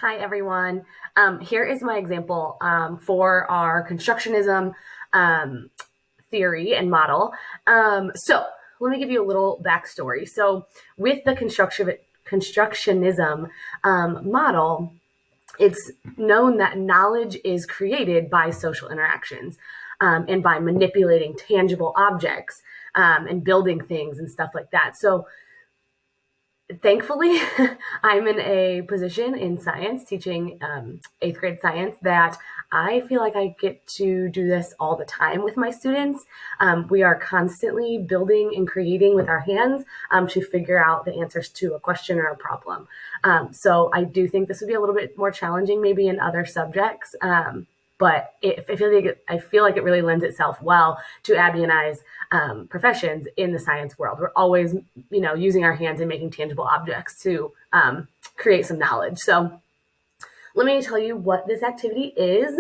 Hi, everyone. Here is my example for our constructionism um, theory and model. So let me give you a little backstory. So with the constructionism model, it's known that knowledge is created by social interactions and by manipulating tangible objects and building things and stuff like that. So thankfully, I'm in a position in science, teaching eighth grade science, that I feel like I get to do this all the time with my students. We are constantly building and creating with our hands to figure out the answers to a question or a problem. So I do think this would be a little bit more challenging maybe in other subjects. But I feel like it really lends itself well to Abby and I's professions in the science world. We're always, using our hands and making tangible objects to create some knowledge. So let me tell you what this activity is.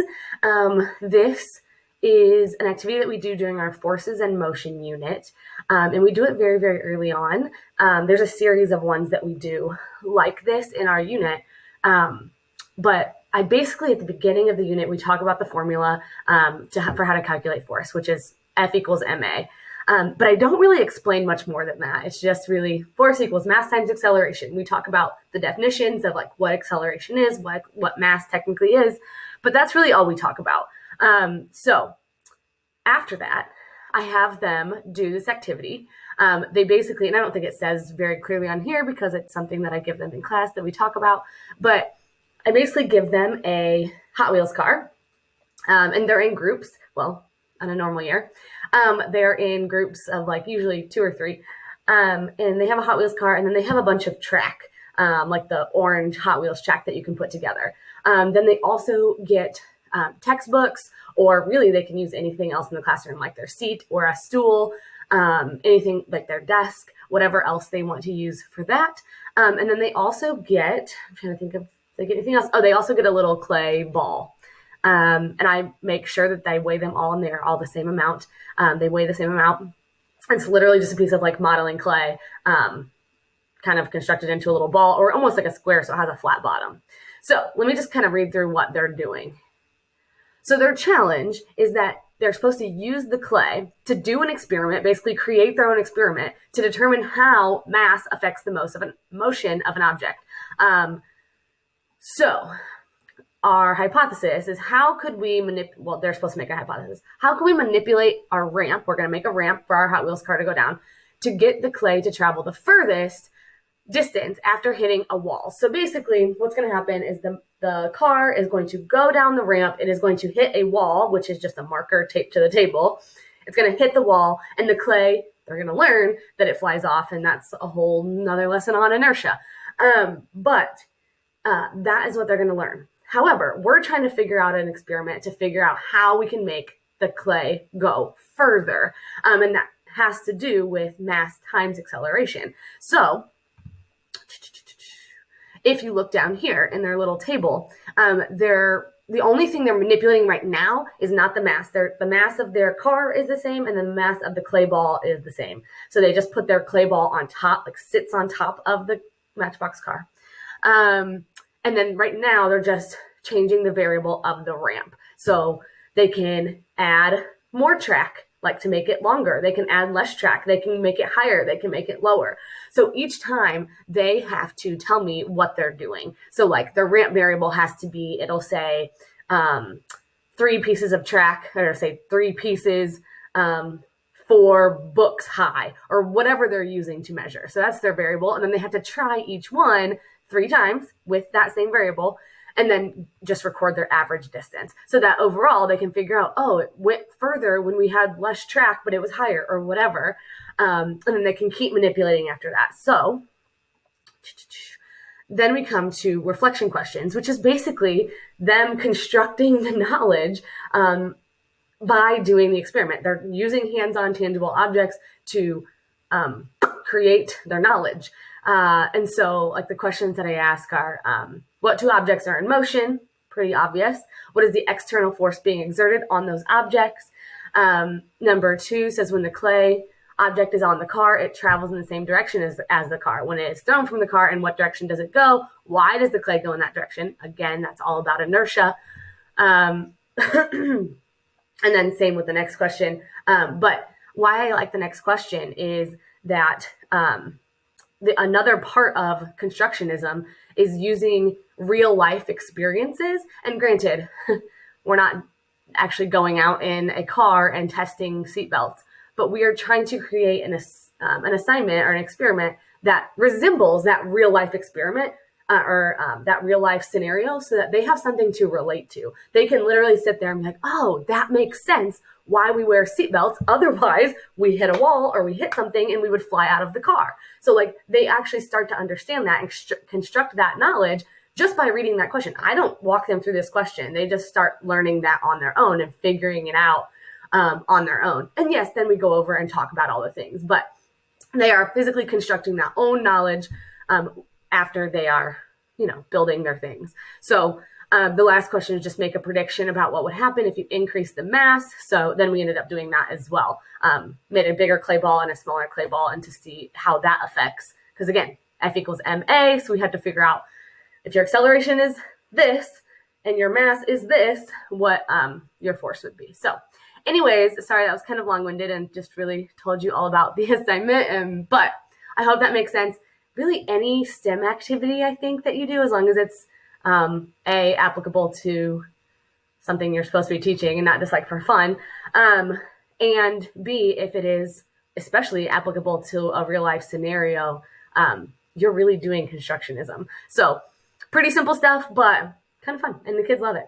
This is an activity that we do during our forces and motion unit, and we do it very, very early on. There's a series of ones that we do like this in our unit, but I basically, at the beginning of the unit, we talk about the formula for how to calculate force, which is F equals ma. But I don't really explain much more than that. It's just really force equals mass times acceleration. We talk about the definitions of like what acceleration is, what mass technically is, but that's really all we talk about. So after that, I have them do this activity. They basically, and I don't think it says very clearly on here because it's something that I give them in class that we talk about, but I basically give them a Hot Wheels car, and they're in groups. Well, on a normal year, they're in groups of like usually 2 or 3, and they have a Hot Wheels car, and then they have a bunch of track, like the orange Hot Wheels track that you can put together. Then they also get textbooks, or really they can use anything else in the classroom, like their seat or a stool, anything like their desk, whatever else they want to use for that. And then they also get, I'm trying to think of, they get anything else? Oh, they also get a little clay ball. And I make sure that they weigh them all, and they're all the same amount. They weigh the same amount. It's literally just a piece of like modeling clay, kind of constructed into a little ball, or almost like a square, so it has a flat bottom. So let me just kind of read through what they're doing. So their challenge is that they're supposed to use the clay to do an experiment, basically create their own experiment to determine how mass affects the motion of an object. So our hypothesis is, how could we well, they're supposed to make a hypothesis. How can we manipulate our ramp? We're going to make a ramp for our Hot Wheels car to go down to get the clay to travel the furthest distance after hitting a wall. So basically what's going to happen is the car is going to go down the ramp. It is going to hit a wall, which is just a marker taped to the table. It's going to hit the wall, and the clay, they're going to learn that it flies off, and that's a whole nother lesson on inertia. But that is what they're going to learn. However, we're trying to figure out an experiment to figure out how we can make the clay go further. And that has to do with mass times acceleration. So if you look down here in their little table, the only thing they're manipulating right now is not the mass. The mass of their car is the same, and the mass of the clay ball is the same. So they just put their clay ball on top, like sits on top of the Matchbox car. And then right now they're just changing the variable of the ramp. So they can add more track, like to make it longer. They can add less track. They can make it higher. They can make it lower. So each time they have to tell me what they're doing. So like the ramp variable has to be, it'll say 3 pieces of track, or say 3 pieces 4 books high, or whatever they're using to measure. So that's their variable. And then they have to try each one 3 times with that same variable, and then just record their average distance, so that overall they can figure out, oh, it went further when we had less track, but it was higher, or whatever. And then they can keep manipulating after that. So then we come to reflection questions, which is basically them constructing the knowledge by doing the experiment. They're using hands-on tangible objects to create their knowledge. And so like the questions that I ask are, what 2 objects are in motion? Pretty obvious. What is the external force being exerted on those objects? Number 2 says, when the clay object is on the car, it travels in the same direction as the car. When it is thrown from the car, in what direction does it go? Why does the clay go in that direction? Again, that's all about inertia. And then same with the next question. But why I like the next question is that another part of constructionism is using real life experiences. And granted, we're not actually going out in a car and testing seatbelts, but we are trying to create an assignment or an experiment that resembles that real life experiment or that real life scenario, so that they have something to relate to. They can literally sit there and be like, oh, that makes sense why we wear seatbelts. Otherwise, we hit a wall or we hit something and we would fly out of the car. So like they actually start to understand that and construct that knowledge just by reading that question. I don't walk them through this question. They just start learning that on their own and figuring it out on their own. And yes, then we go over and talk about all the things, but they are physically constructing that own knowledge after they are, building their things. So the last question is just make a prediction about what would happen if you increase the mass. So then we ended up doing that as well. Made a bigger clay ball and a smaller clay ball, and to see how that affects, because again, F equals ma. So we had to figure out if your acceleration is this and your mass is this, what your force would be. So anyways, sorry, that was kind of long-winded and just really told you all about the assignment. But I hope that makes sense. Really, any STEM activity, I think, that you do, as long as it's A, applicable to something you're supposed to be teaching and not just like for fun, and B, if it is especially applicable to a real life scenario, you're really doing constructionism. So pretty simple stuff, but kind of fun, and the kids love it.